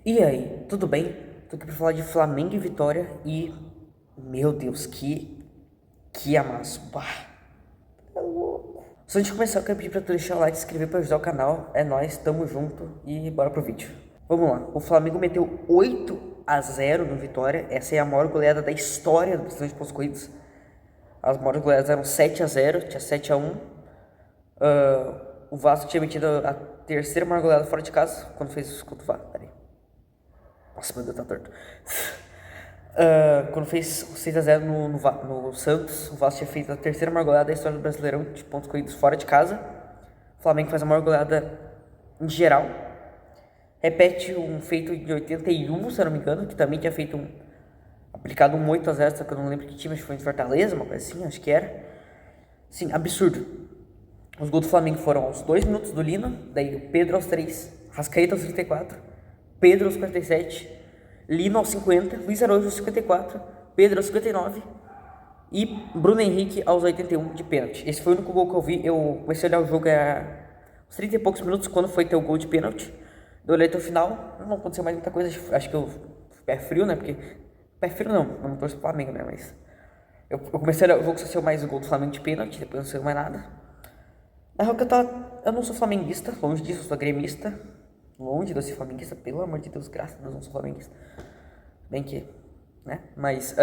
E aí, tudo bem? Tô aqui pra falar de Flamengo e Vitória e... Meu Deus, que amasso. Bah, é louco. Só antes de começar, eu quero pedir pra tu deixar o like, se inscrever pra ajudar o canal. É nóis, tamo junto e bora pro vídeo. Vamos lá, o Flamengo meteu 8-0 no Vitória. Essa é a maior goleada da história do Brasileiro de Pontos Corridos. As maiores goleadas eram 7-0, tinha 7-1. O Vasco tinha metido a terceira maior goleada fora de casa, quando fez contra o Vasco. Peraí. Nossa, meu Deus, tá torto. Quando fez 6-0 no Santos, o Vasco tinha feito a terceira maior goleada da história do Brasileirão de pontos corridos fora de casa. O Flamengo faz a maior goleada em geral. Repete um feito de 81, se eu não me engano, que também tinha feito aplicado um 8-0, só que eu não lembro que time, acho que foi em Fortaleza, uma coisa assim, acho que era. Sim, absurdo. Os gols do Flamengo foram aos 2 minutos do Lino, daí o Pedro aos 3, Rascaeta aos 34, Pedro aos 47, Lino aos 50, Luiz Araújo aos 54, Pedro aos 59 e Bruno Henrique aos 81 de pênalti. Esse foi o único gol que eu vi. Eu comecei a olhar o jogo aos 30 e poucos minutos, quando foi ter o gol de pênalti. Eu olhei até o final, não aconteceu mais muita coisa. Acho que eu pé frio, né? Porque pé frio não torço pro Flamengo, né? Mas eu comecei a olhar o jogo, só saiu mais o gol do Flamengo de pênalti, depois não saiu mais nada. Na real que eu não sou flamenguista, longe disso, eu sou gremista. Longe de eu ser flamenguista, pelo amor de Deus, graças a Deus, não sou flamenguista. Bem que, né? Mas,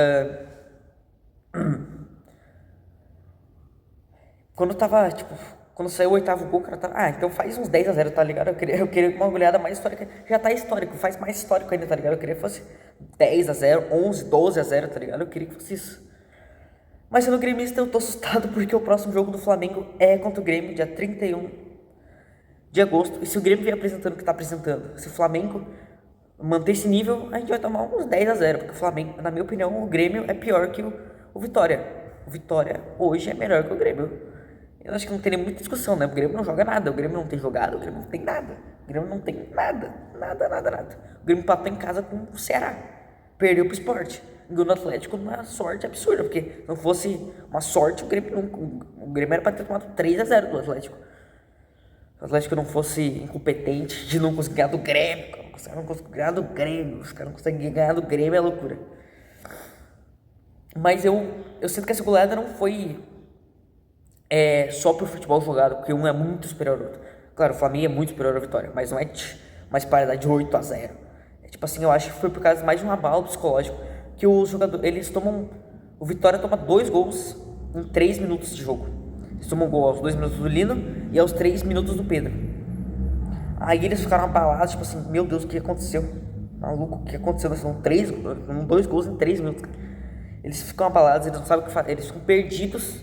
quando tava, tipo, quando saiu o oitavo gol, o cara tava, então faz uns 10-0, tá ligado? Eu queria uma goleada mais histórica, já tá histórico, faz mais histórico ainda, tá ligado? Eu queria que fosse 10-0, 11, 12-0, tá ligado? Eu queria que fosse isso. Mas sendo gremista, eu tô assustado porque o próximo jogo do Flamengo é contra o Grêmio, dia 31 de agosto. E se o Grêmio vier apresentando o que tá apresentando, se o Flamengo manter esse nível, a gente vai tomar uns 10-0. Porque o Flamengo, na minha opinião, o Grêmio é pior que o Vitória. O Vitória hoje é melhor que o Grêmio. Eu acho que não tem nem muita discussão, né? O Grêmio não joga nada, o Grêmio não tem jogado, o Grêmio não tem nada. O Grêmio não tem nada. O Grêmio empatou em casa com o Ceará. Perdeu pro Sport. Ganhou no Atlético numa sorte absurda, porque se não fosse uma sorte, o Grêmio era pra ter tomado 3-0 do Atlético. Se o Atlético não fosse incompetente de não conseguir ganhar do Grêmio, os caras não conseguem ganhar do Grêmio, os caras não conseguem ganhar do Grêmio, é loucura. Mas eu sinto que essa goleada não foi só pro futebol jogado, porque um é muito superior ao outro. Claro, o Flamengo é muito superior à Vitória, mas não é uma disparidade de 8-0. É tipo assim, eu acho que foi por causa mais de um abalo psicológico que os jogadores, eles tomam, o Vitória toma 2 gols em 3 minutos de jogo. Eles tomam um gol aos 2 minutos do Lino e aos 3 minutos do Pedro. Aí eles ficaram abalados, tipo assim, meu Deus, o que aconteceu? Maluco, o que aconteceu? São 2 gols em 3 minutos. Eles ficam abalados, eles não sabem o que fazer, eles ficam perdidos.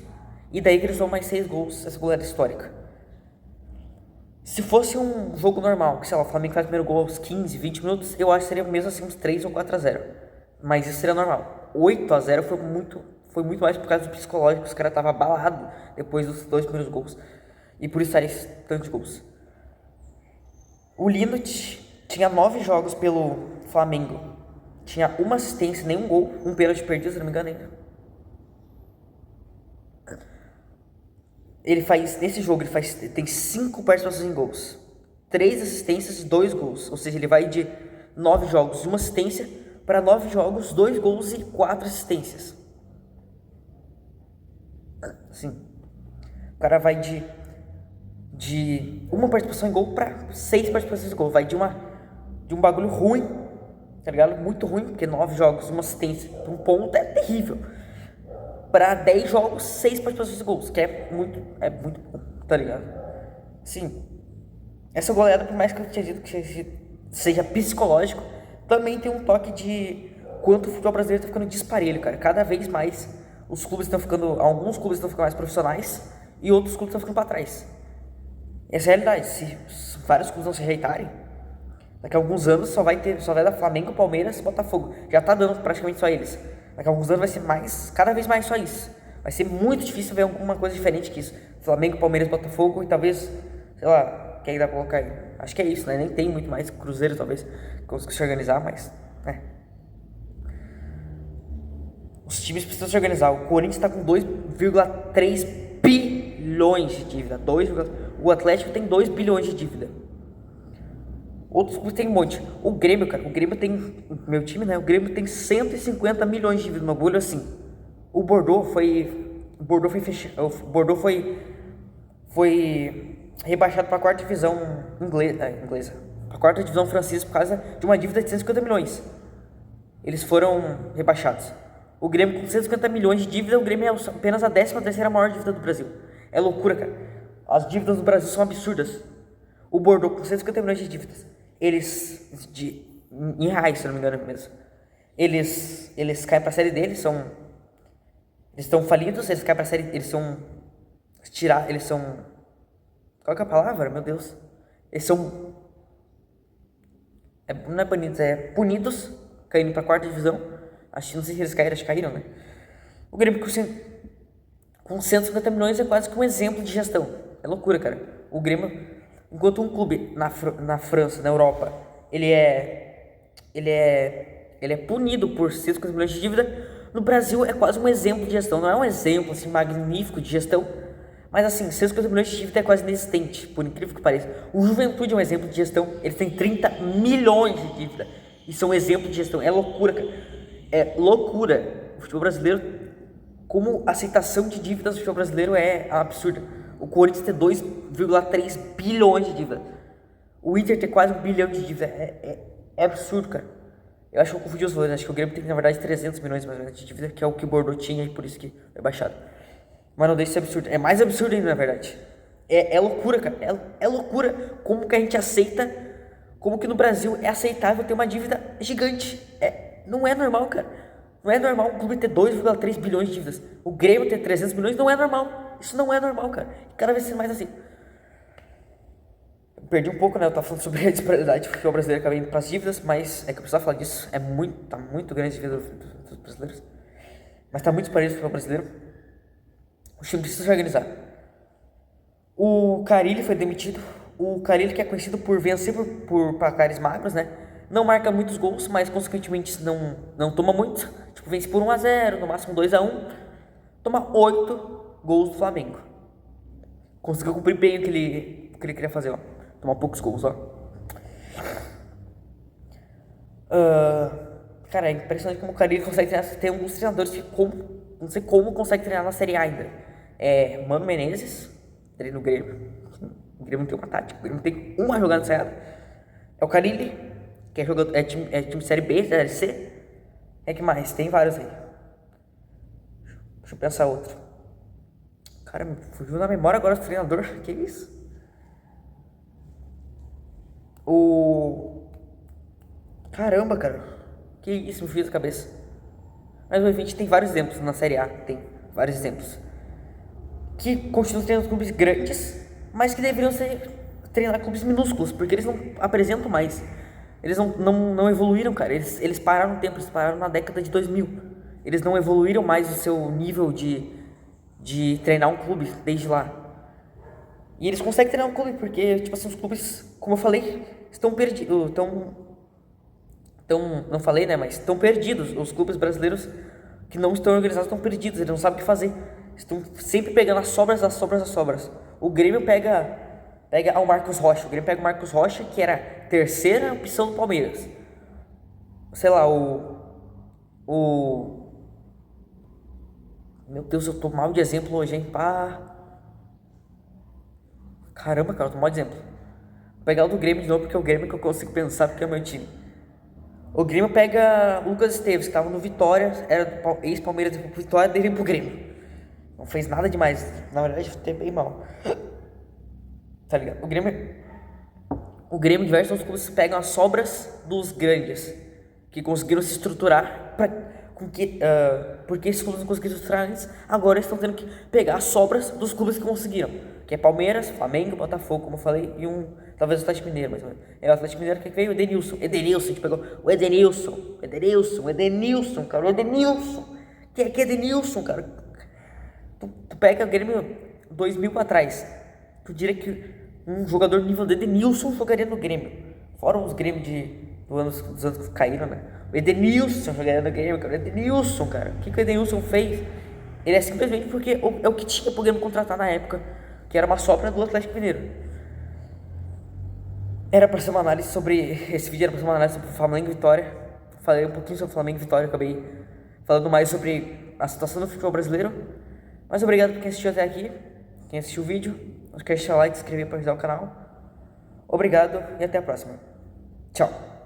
E daí que eles tomam mais 6 gols, essa goleada histórica. Se fosse um jogo normal, que sei lá, o Flamengo faz o primeiro gol aos 15, 20 minutos, eu acho que seria mesmo assim uns 3 ou 4-0. Mas isso seria normal. 8-0 foi muito mais por causa do psicológico, os caras estavam abalados depois dos 2 primeiros gols. E por isso saíram tantos gols. O Lino tinha 9 jogos pelo Flamengo. Tinha uma assistência, nenhum gol, um pênalti perdido, se não me engano ainda. Nesse jogo, tem 5 participações em gols, 3 assistências e 2 gols. Ou seja, ele vai de 9 jogos, 1 assistência, para 9 jogos, 2 gols e 4 assistências. Sim. O cara vai de uma participação em gol para 6 participações em gol. Vai de um bagulho ruim, tá ligado? Muito ruim, porque 9 jogos, 1 assistência, um ponto é terrível. Para 10 jogos, 6 participações em gols, que é muito bom, tá ligado? Sim. Essa goleada, por mais que eu tinha dito que seja psicológico, também tem um toque de quanto o futebol brasileiro tá ficando disparelho, cara. Cada vez mais alguns clubes estão ficando mais profissionais e outros clubes estão ficando para trás. Essa é a realidade. Se vários clubes não se ajeitarem, daqui a alguns anos só vai dar Flamengo, Palmeiras e Botafogo. Já tá dando praticamente só eles. Daqui a alguns anos vai ser cada vez mais só isso. Vai ser muito difícil ver alguma coisa diferente que isso. Flamengo, Palmeiras, Botafogo e talvez, sei lá, quem dá pra colocar aí? Acho que é isso, né? Nem tem muito mais. Cruzeiro talvez consiga se organizar, mas, né? Os times precisam se organizar. O Corinthians tá com 2,3 bilhões de dívida. O Atlético tem 2 bilhões de dívida. Outros clubes tem um monte. O Grêmio, cara, o Grêmio tem, meu time, né, o Grêmio tem 150 milhões de dívidas, no bagulho assim. O Bordeaux foi rebaixado para a quarta divisão inglesa, para a quarta divisão francesa por causa de uma dívida de 150 milhões. Eles foram rebaixados. O Grêmio com 150 milhões de dívida, o Grêmio é apenas a 13ª maior dívida do Brasil. É loucura, cara. As dívidas do Brasil são absurdas. O Bordeaux com 150 milhões de dívidas, em reais, se não me engano mesmo. Eles caem para a série deles, eles estão falidos, eles caem para a série, eles são qual que é a palavra? Meu Deus. Eles são não é banidos, é punidos, caindo para a quarta divisão. Acho que não sei se eles caíram, acho que caíram, né? O Grêmio com 150 milhões é quase que um exemplo de gestão. É loucura, cara. O Grêmio, enquanto um clube na França, na Europa, ele é punido por 150 milhões de dívida, no Brasil é quase um exemplo de gestão. Não é um exemplo assim magnífico de gestão, mas assim, 150 milhões de dívida é quase inexistente, por incrível que pareça. O Juventude é um exemplo de gestão, ele tem 30 milhões de dívida. Isso é um exemplo de gestão. É loucura, cara. É loucura. O futebol brasileiro, como a aceitação de dívidas do futebol brasileiro é absurda. O Corinthians tem 2,3 bilhões de dívida. O Inter tem quase 1 bilhão de dívida. É absurdo, cara. Eu acho que eu confundi os valores. Acho que o Grêmio tem, na verdade, 300 milhões mais ou menos de dívida, que é o que o Bordeaux tinha e por isso que é baixado. Mas não deixa de ser absurdo. É mais absurdo ainda, na verdade. É loucura, cara. É loucura como que a gente aceita, como que no Brasil é aceitável ter uma dívida gigante. Não é normal, cara. Não é normal um clube ter 2,3 bilhões de dívidas. O Grêmio ter 300 milhões não é normal. Isso não é normal, cara. Cada vez mais assim. Eu perdi um pouco, né? Eu tava falando sobre a disparidade do futebol brasileiro, acabei indo pras dívidas, mas é que eu precisava falar disso. Tá muito grande a dívida dos brasileiros. Mas tá muito disparado o futebol brasileiro. O time precisa se organizar. O Carille foi demitido. O Carille, que é conhecido por vencer por placares magros, né? Não marca muitos gols, mas consequentemente não toma muito. Tipo, vence por 1-0, no máximo 2-1. Toma 8 gols do Flamengo. Conseguiu cumprir bem o que ele queria fazer, ó. Tomar poucos gols, ó. Cara, é impressionante como o Carille consegue treinar. Tem alguns treinadores que não sei como consegue treinar na Série A ainda. Mano Menezes, treina no Grêmio. O Grêmio não tem uma tática, o Grêmio não tem uma jogada ensaiada. É o Carille, que é time Série B, Série C. Que mais? Tem vários aí. Deixa eu pensar outro. Cara, me fugiu na memória agora o treinador. Que isso? Caramba, cara. Que isso, me fugiu da cabeça. Mas a gente tem vários exemplos na Série A. Tem vários exemplos que continuam treinando clubes grandes, mas que deveriam treinar clubes minúsculos, porque eles não apresentam mais. Eles não evoluíram, cara. Eles pararam no tempo, eles pararam na década de 2000. Eles não evoluíram mais o seu nível de treinar um clube desde lá. E eles conseguem treinar um clube, porque, tipo assim, os clubes, como eu falei, estão perdidos. Não falei, né, mas estão perdidos. Os clubes brasileiros que não estão organizados estão perdidos, eles não sabem o que fazer. Estão sempre pegando as sobras. O Grêmio pega o Marcos Rocha. O Grêmio pega o Marcos Rocha, que era a terceira opção do Palmeiras. Sei lá, Meu Deus, eu tô mal de exemplo hoje, hein? Caramba, cara, eu tô mal de exemplo. Vou pegar o do Grêmio de novo, porque é o Grêmio que eu consigo pensar, porque é o meu time. O Grêmio pega o Lucas Esteves, que tava no Vitória, era ex-Palmeiras, e Vitória, dele pro Grêmio. Não fez nada demais. Na verdade, foi bem mal. Tá ligado? O Grêmio, diversos clubes pegam as sobras dos grandes, que conseguiram se estruturar porque esses clubes não conseguiram se estruturar antes. Agora estão tendo que pegar as sobras dos clubes que conseguiram, que é Palmeiras, Flamengo, Botafogo, como eu falei, e talvez o Atlético Mineiro, mas o Atlético Mineiro que veio o Edenilson, a gente pegou o Edenilson, cara, o Edenilson, que é Edenilson, cara. Tu pega o Grêmio 2000 pra trás, tu diria que um jogador nível de Edenilson jogaria no Grêmio, fora os Grêmios dos anos que caíram, né? O Edenilson jogaria no Grêmio, cara. O Edenilson, cara. O que o Edenilson fez? Ele é simplesmente porque é o que tinha pro Grêmio contratar na época, que era uma sobra do Atlético Mineiro. Era pra ser uma análise sobre. Esse vídeo era pra ser uma análise sobre Flamengo e Vitória. Falei um pouquinho sobre Flamengo e Vitória, acabei falando mais sobre a situação do futebol brasileiro. Mas obrigado por quem assistiu até aqui, quem assistiu o vídeo. Não esquece de deixar o like, se inscrever para ajudar o canal. Obrigado e até a próxima. Tchau.